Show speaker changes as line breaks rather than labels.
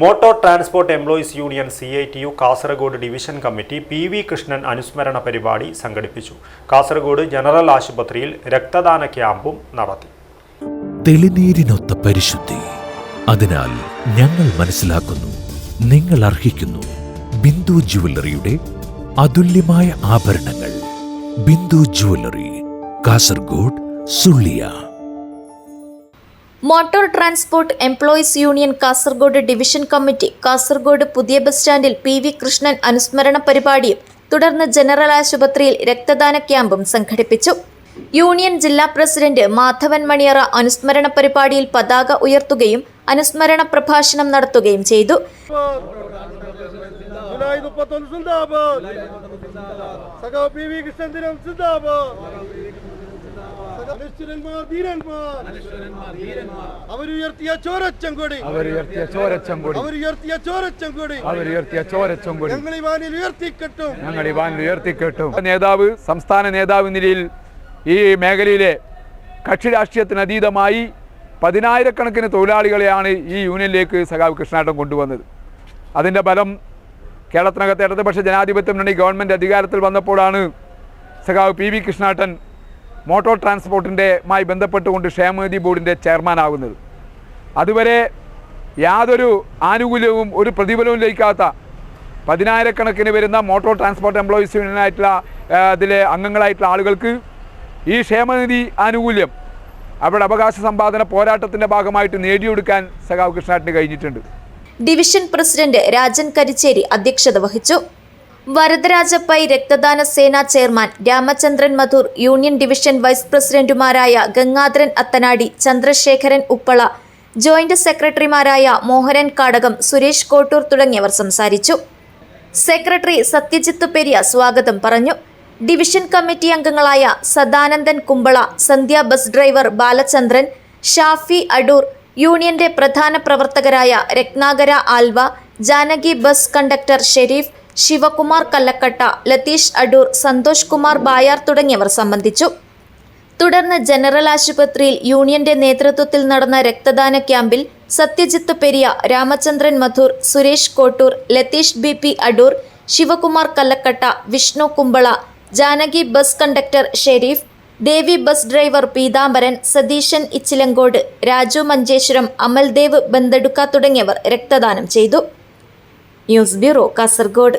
Motor transport employees union CITU Kasaragod division committee PV Krishnan അനുസ്മരണ പരിപാടി സംഘടിപ്പിച്ചു. കാസർഗോഡ് ജനറൽ ആശുപത്രിയിൽ രക്തദാന ക്യാമ്പും നടത്തി.
തെളിനീരിനൊത്ത പരിശുദ്ധി, അതിനാൽ ഞങ്ങൾ മനസ്സിലാക്കുന്നു, നിങ്ങൾ അർഹിക്കുന്നു. ബിന്ദു ജുവല്ലറിയുടെ അതുല്യമായ ആഭരണങ്ങൾ. Bindu jewellery, Kasaragod, Sullia.
Motor transport employees union Kasaragod division committee Kasaragod പുതിയ ബസ് സ്റ്റാൻഡിൽ PV കൃഷ്ണൻ അനുസ്മരണ പരിപാടിയും തുടർന്ന് ജനറൽ ആശുപത്രിയിൽ രക്തദാന ക്യാമ്പും സംഘടിപ്പിച്ചു. യൂണിയൻ ജില്ലാ പ്രസിഡന്റ് മാധവൻ മണിയറ അനുസ്മരണ പരിപാടിയിൽ പതാക ഉയർത്തുകയും അനുസ്മരണ പ്രഭാഷണം നടത്തുകയും ചെയ്തു.
അവരുയർത്തിയ ചോരച്ചങ്കൊടി ഞങ്ങൾ ഉയർത്തിക്കെട്ടും.
നേതാവ്, സംസ്ഥാന നേതാവ് നിലയിൽ ഈ മേഖലയിലെ കക്ഷി രാഷ്ട്രീയത്തിന് അതീതമായി 10,000-കണക്കിന് തൊഴിലാളികളെയാണ് ഈ യൂണിയനിലേക്ക് സഖാവ് കൃഷ്ണേട്ടൻ കൊണ്ടുവന്നത്. അതിൻ്റെ ഫലം കേരളത്തിനകത്ത് ഇടതുപക്ഷ ജനാധിപത്യ മുന്നണി ഗവൺമെൻറ് അധികാരത്തിൽ വന്നപ്പോഴാണ് സഖാവ് PV കൃഷ്ണേട്ടൻ മോട്ടോർ ട്രാൻസ്പോർട്ടിൻ്റെമായി ബന്ധപ്പെട്ടുകൊണ്ട് ക്ഷേമനിധി ബോർഡിൻ്റെ ചെയർമാനാകുന്നത്. അതുവരെ യാതൊരു ആനുകൂല്യവും ഒരു പ്രതിഫലവും ലഭിക്കാത്ത 10,000-കണക്കിന് വരുന്ന മോട്ടോർ ട്രാൻസ്പോർട്ട് എംപ്ലോയീസ് യൂണിയനായിട്ടുള്ള അതിലെ അംഗങ്ങളായിട്ടുള്ള ആളുകൾക്ക് ഈ ക്ഷേമനിധി ആനുകൂല്യം അവരുടെ അവകാശ സമ്പാദന പോരാട്ടത്തിൻ്റെ ഭാഗമായിട്ട് നേടിയെടുക്കാൻ സഖാവ് കൃഷ്ണേട്ടന് കഴിഞ്ഞിട്ടുണ്ട്.
ഡിവിഷൻ പ്രസിഡന്റ് രാജൻ കരിച്ചേരി അധ്യക്ഷത വഹിച്ചു. വരദരാജപ്പൈ രക്തദാന സേനാ chairman Ramachandran Madhur, union division vice പ്രസിഡന്റുമാരായ ഗംഗാധരൻ അത്തനാടി, ചന്ദ്രശേഖരൻ ഉപ്പള, ജോയിന്റ് സെക്രട്ടറിമാരായ മോഹനൻ കാടകം, സുരേഷ് കോട്ടൂർ തുടങ്ങിയവർ സംസാരിച്ചു. സെക്രട്ടറി സത്യജിത്ത് പെരിയ സ്വാഗതം പറഞ്ഞു. ഡിവിഷൻ കമ്മിറ്റി അംഗങ്ങളായ സദാനന്ദൻ കുമ്പള, സന്ധ്യ ബസ് ഡ്രൈവർ ബാലചന്ദ്രൻ, ഷാഫി അടൂർ, യൂണിയന്റെ പ്രധാന പ്രവർത്തകരായ രത്നാകര ആൽവ, ജാനകി ബസ് കണ്ടക്ടർ ഷെരീഫ്, ശിവകുമാർ കല്ലക്കട്ട, ലതീഷ് അടൂർ, സന്തോഷ് കുമാർ ബായാർ തുടങ്ങിയവർ സംബന്ധിച്ചു. തുടർന്ന് ജനറൽ ആശുപത്രിയിൽ യൂണിയന്റെ നേതൃത്വത്തിൽ നടന്ന രക്തദാന ക്യാമ്പിൽ Sathyajith Periya, Ramachandran Madhur, Suresh Kottur, Latheesh BP Adoor, Sivakumar Kallakatta, Vishnu Kumbala, Janaki bus conductor Sharif, Devi bus driver Peethambaran, Satheesan Ichilangod, Raju Manjeshwaram, Amaldev Bandadukka തുടങ്ങിയവർ രക്തദാനം ചെയ്തു. News bureau, Kasaragod.